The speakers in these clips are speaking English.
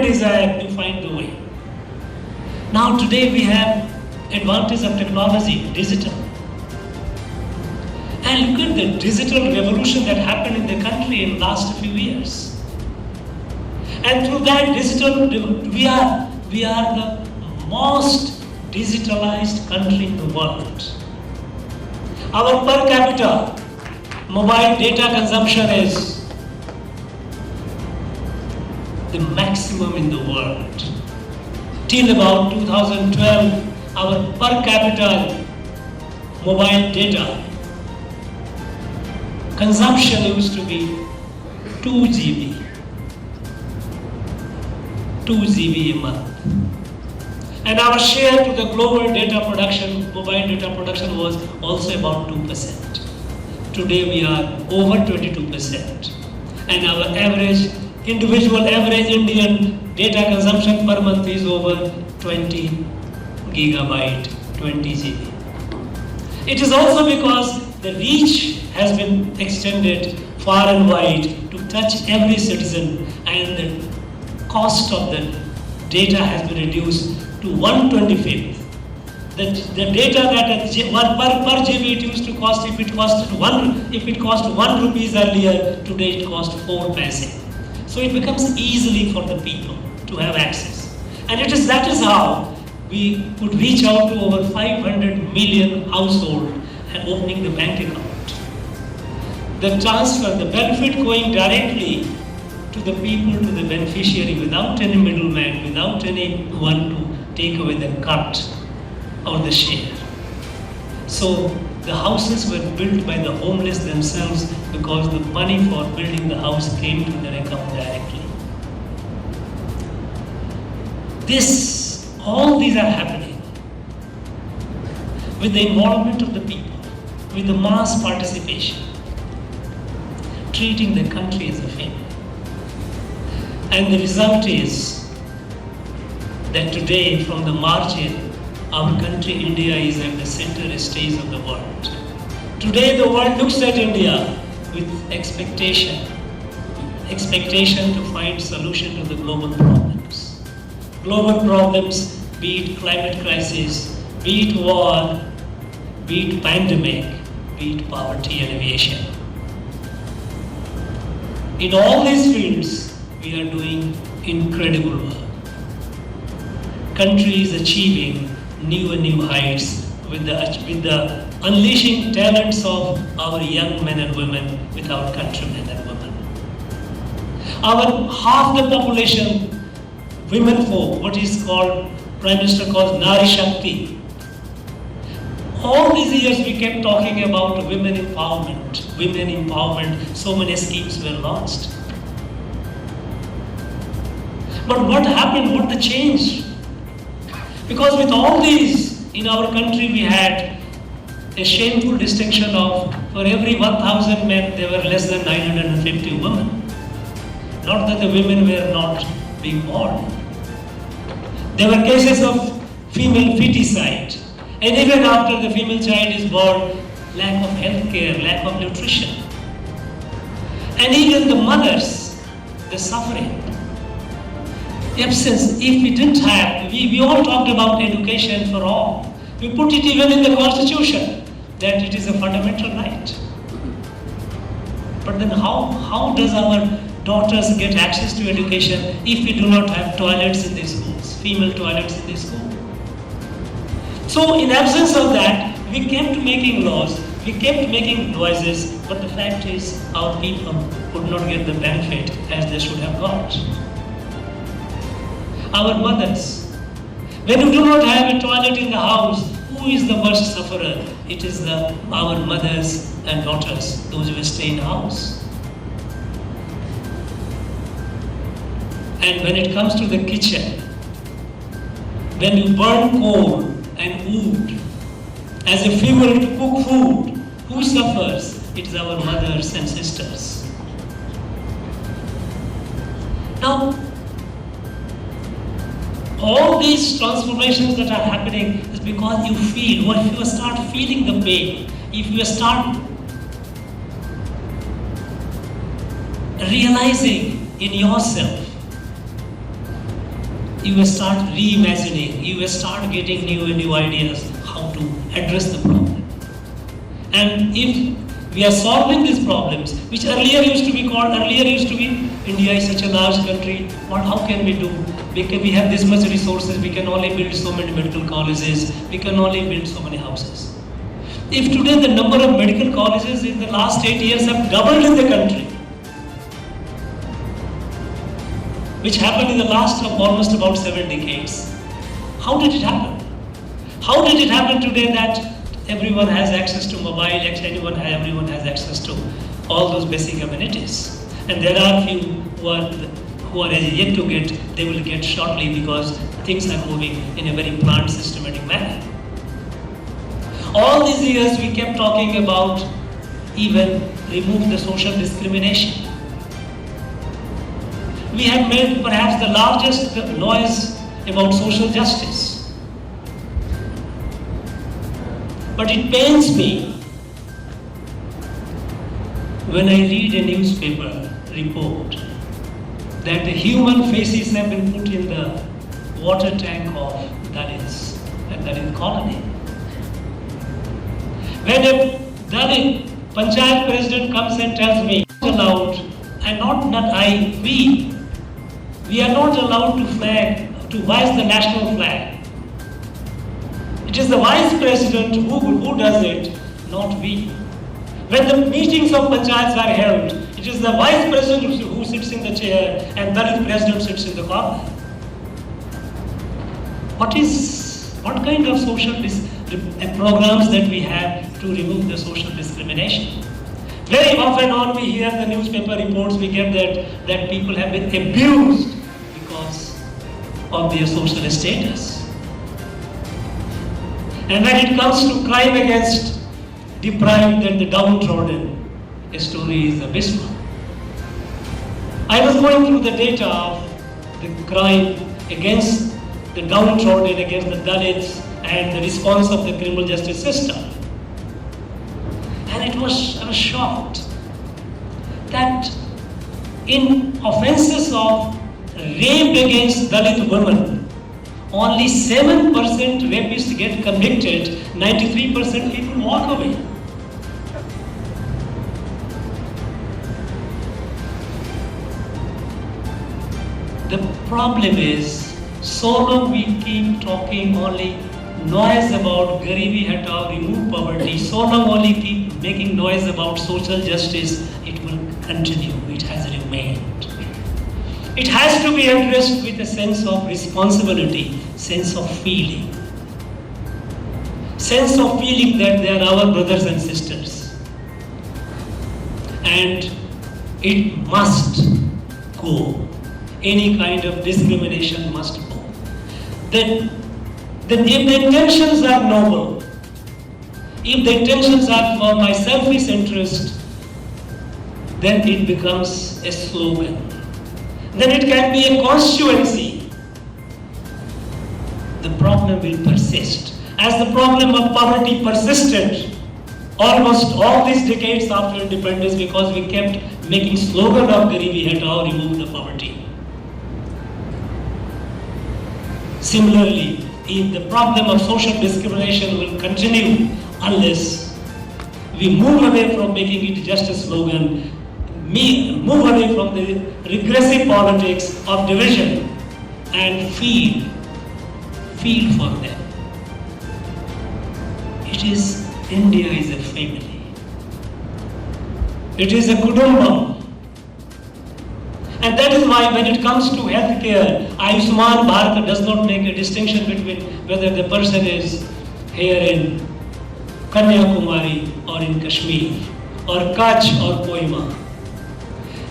desire, you find the way. Now today we have advantage of technology, digital. And look at the digital revolution that happened in the country in the last few years. And through that digital, we are the most digitalized country in the world. Our per capita mobile data consumption is the maximum in the world. Till about 2012, our per capita mobile data consumption used to be 2 GB. 2 GB a month. And our share to the global data production, mobile data production was also about 2%. Today we are over 22%. And our individual average Indian data consumption per month is over 20 gigabyte, 20 GB. It is also because the reach has been extended far and wide to touch every citizen, and the cost of the data has been reduced to 1/25. The data that per GB it used to cost, if it cost 1 rupees earlier, today it costs 4 paise. So it becomes easily for the people to have access. And that is how we could reach out to over 500 million households and opening the bank account. The transfer, the benefit going directly to the people, to the beneficiary, without any middleman, without anyone to take away the cut or the share. So the houses were built by the homeless themselves because the money for building the house came to their account directly. All these are happening with the involvement of the people, with the mass participation, treating the country as a family. And the result is that today, from the margin, our country, India, is at the center stage of the world. Today, the world looks at India with expectation to find solution to the global problems. Global problems, be it climate crisis, be it war, be it pandemic, be it poverty and alleviation. In all these fields, we are doing incredible work. Country is achieving new and new heights with the unleashing talents of our young men and women, with our countrymen and women. Our half the population, women folk, what is called, Prime Minister calls Nari Shakti. All these years we kept talking about women empowerment, so many schemes were launched. But what happened, what the change? Because with all these, in our country we had a shameful distinction of, for every 1,000 men, there were less than 950 women. Not that the women were not being born. There were cases of female feticide. And even after the female child is born, lack of health care, lack of nutrition. And even the mothers, the suffering. Absence, if we didn't have, we all talked about education for all. We put it even in the Constitution, that it is a fundamental right. But then how does our daughters get access to education if we do not have toilets in these schools, female toilets in these schools? So in absence of that, we kept making laws, we kept making noises, but the fact is our people could not get the benefit as they should have got. Our mothers, when you do not have a toilet in the house, who is the worst sufferer? It is our mothers and daughters, those who stay in the house. And when it comes to the kitchen, when you burn coal and wood as a fuel to cook food, who suffers? It is our mothers and sisters. Now, all these transformations that are happening is because you feel, or if you start feeling the pain, if you start realizing in yourself you will start reimagining, you will start getting new ideas how to address the problem. And if we are solving these problems, which earlier used to be, India is such a large country, how can we do? Because we have this much resources, we can only build so many medical colleges, we can only build so many houses. If today the number of medical colleges in the last 8 years have doubled in the country, which happened in the last of almost about 7 decades. How did it happen? How did it happen today that everyone has access to mobile, everyone has access to all those basic amenities? And there are few who are yet to get, they will get shortly because things are moving in a very planned, systematic manner. All these years we kept talking about even remove the social discrimination. We have made perhaps the largest noise about social justice. But it pains me when I read a newspaper report that the human faces have been put in the water tank of Dalits, and Dalit colony. When a Dalit Panchayat president comes and tells me, allowed, and we are not allowed to hoist the national flag. It is the vice president who does it, not we. When the meetings of panchayats are held, it is the vice president who sits in the chair and Dalit president sits in the corner. What kind of social programs that we have to remove the social discrimination? Very often on we hear the newspaper reports, we get that people have been abused because of their social status. And when it comes to crime against deprived and the downtrodden, the story is abysmal. I was going through the data of the crime against the downtrodden, against the Dalits, and the response of the criminal justice system. And I was shocked that in offenses of rape against Dalit women, only 7% rapists get convicted, 93% people walk away. The problem is, so long we keep talking only noise about Garibi Hatao, remove poverty, so long only keep making noise about social justice, it will continue, it has remained. It has to be addressed with a sense of responsibility, sense of feeling. Sense of feeling that they are our brothers and sisters. And it must go. Any kind of discrimination must go. Then if the intentions are noble, if the intentions are for my selfish interest, then it becomes a slogan. Then it can be a constituency. The problem will persist. As the problem of poverty persisted almost all these decades after independence, because we kept making slogan of Garibi Hatao, remove the poverty. Similarly, if the problem of social discrimination will continue unless we move away from making it just a slogan, move away from the regressive politics of division and feel for them. India is a family. It is a kudumbam. And that is why when it comes to healthcare, Ayushman Bharat does not make a distinction between whether the person is here in Kanyakumari or in Kashmir or Kutch or Kohima.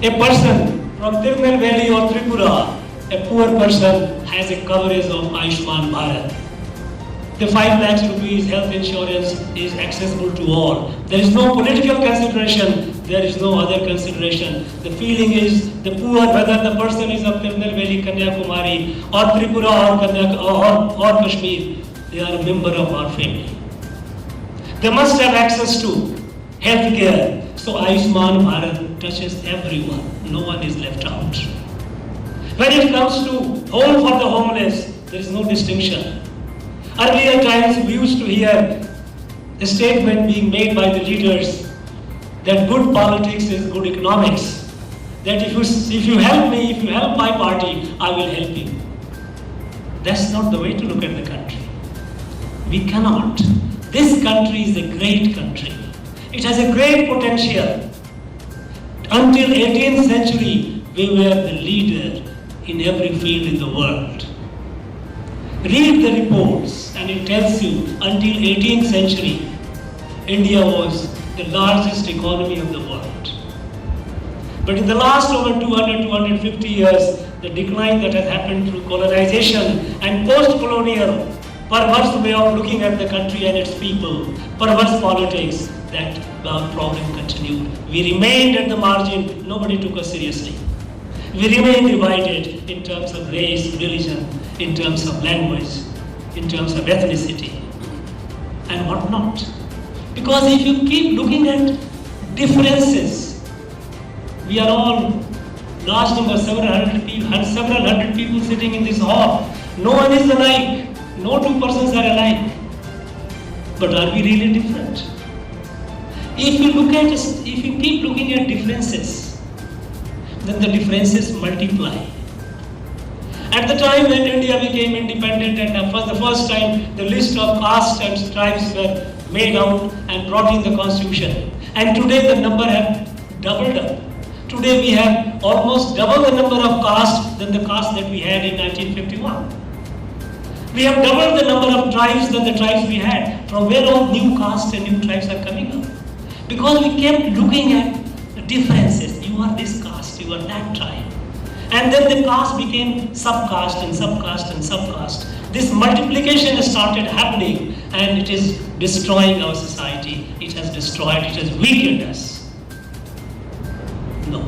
A person from Tirunelveli or Tripura, a poor person has a coverage of Ayushman Bharat. The 5 lakhs rupees health insurance is accessible to all. There is no political consideration, there is no other consideration. The feeling is the poor, whether the person is of Tirunelveli, Kanyakumari or Tripura or Kashmir, they are a member of our family. They must have access to health care. So Ayushman Bharat touches everyone. No one is left out. When it comes to home for the homeless, there is no distinction. Earlier times we used to hear a statement being made by the leaders that good politics is good economics. That if you help me, if you help my party, I will help you. That's not the way to look at the country. We cannot. This country is a great country. It has a great potential. Until 18th century, we were the leader in every field in the world. Read the reports and it tells you until 18th century, India was the largest economy of the world. But in the last over 250 years, the decline that has happened through colonization and post-colonial perverse way of looking at the country and its people, perverse politics, that problem continued. We remained at the margin, nobody took us seriously. We remained divided in terms of race, religion, in terms of language, in terms of ethnicity, and whatnot. Because if you keep looking at differences, we are all large number, several hundred people sitting in this hall. No one is alike. No two persons are alike. But are we really different? If you keep looking at differences, then the differences multiply. At the time when India became independent and for the first time the list of castes and tribes were made out and brought in the constitution. And today the number have doubled up. Today we have almost double the number of castes than the caste that we had in 1951. We have doubled the number of tribes than the tribes we had. From where all new castes and new tribes are coming up? Because we kept looking at the differences. You are this caste, you are that tribe. And then the caste became subcaste and subcaste and subcaste. This multiplication started happening and it is destroying our society. It has destroyed, it has weakened us. No,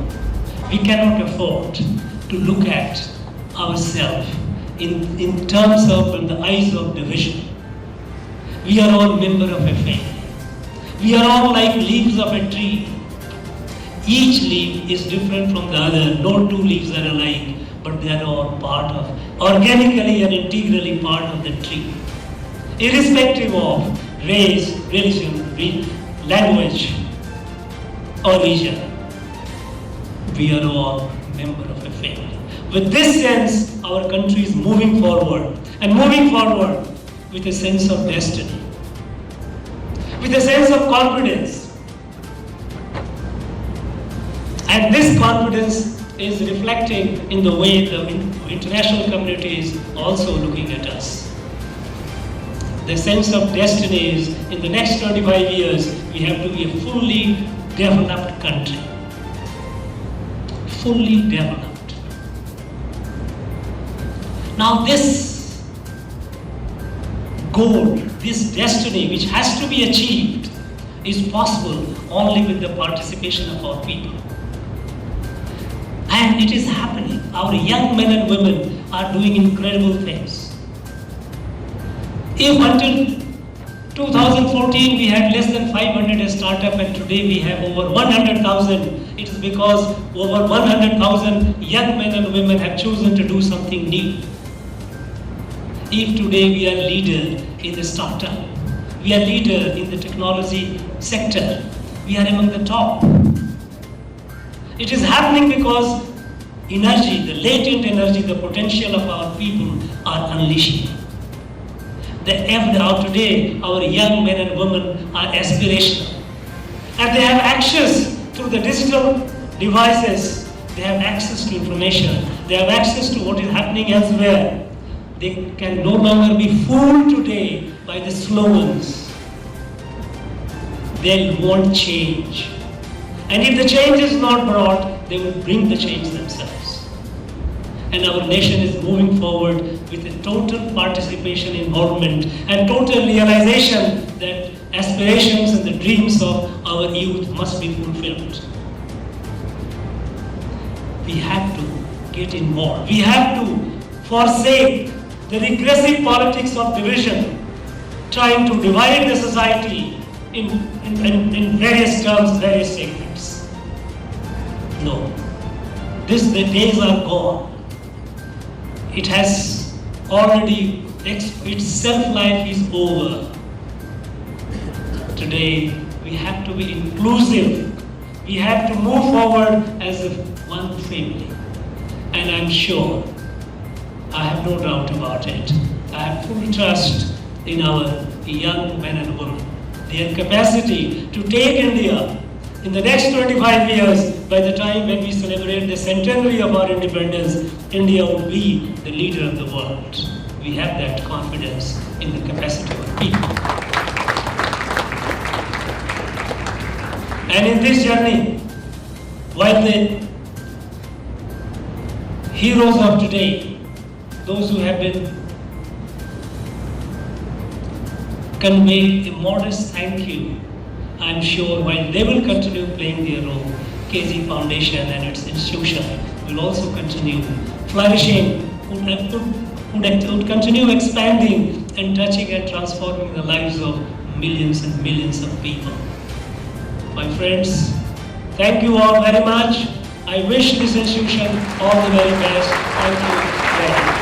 we cannot afford to look at ourselves in terms of, in the eyes of division. We are all members of a family. We are all like leaves of a tree. Each leaf is different from the other. No two leaves are alike, but they are all part of, organically and integrally part of the tree. Irrespective of race, religion, language, or region, we are all members of a family. With this sense, our country is moving forward, and moving forward with a sense of destiny, with a sense of confidence. And this confidence is reflecting in the way the international community is also looking at us. The sense of destiny is, in the next 25 years, we have to be a fully developed country. Fully developed. Now this goal, this destiny which has to be achieved is possible only with the participation of our people. And it is happening. Our young men and women are doing incredible things. If until 2014 we had less than 500 startups and today we have over 100,000, it is because over 100,000 young men and women have chosen to do something new. If today we are leader in the startup, we are leader in the technology sector, we are among the top. It is happening because energy, the latent energy, the potential of our people are unleashing. Today, our young men and women are aspirational. And they have access through the digital devices. They have access to information. They have access to what is happening elsewhere. They can no longer be fooled today by the slogans. They want change. And if the change is not brought, they will bring the change themselves. And our nation is moving forward with a total participation, involvement, and total realization that aspirations and the dreams of our youth must be fulfilled. We have to get involved. We have to forsake the regressive politics of division, trying to divide the society in various terms, various segments. No. The days are gone. it has already, its self-life is over. Today, we have to be inclusive. We have to move forward as one family. And I'm sure, I have no doubt about it, I have full trust in our young men and women, their capacity to take India in the next 25 years. By the time when we celebrate the centenary of our independence, India will be the leader of the world. We have that confidence in the capacity of people. And in this journey, while the heroes of today, those who have been conveyed a modest thank you, I'm sure while they will continue playing their role, K.G. Foundation and its institution will also continue flourishing, would continue expanding and touching and transforming the lives of millions and millions of people. My friends, thank you all very much. I wish this institution all the very best. Thank you very much.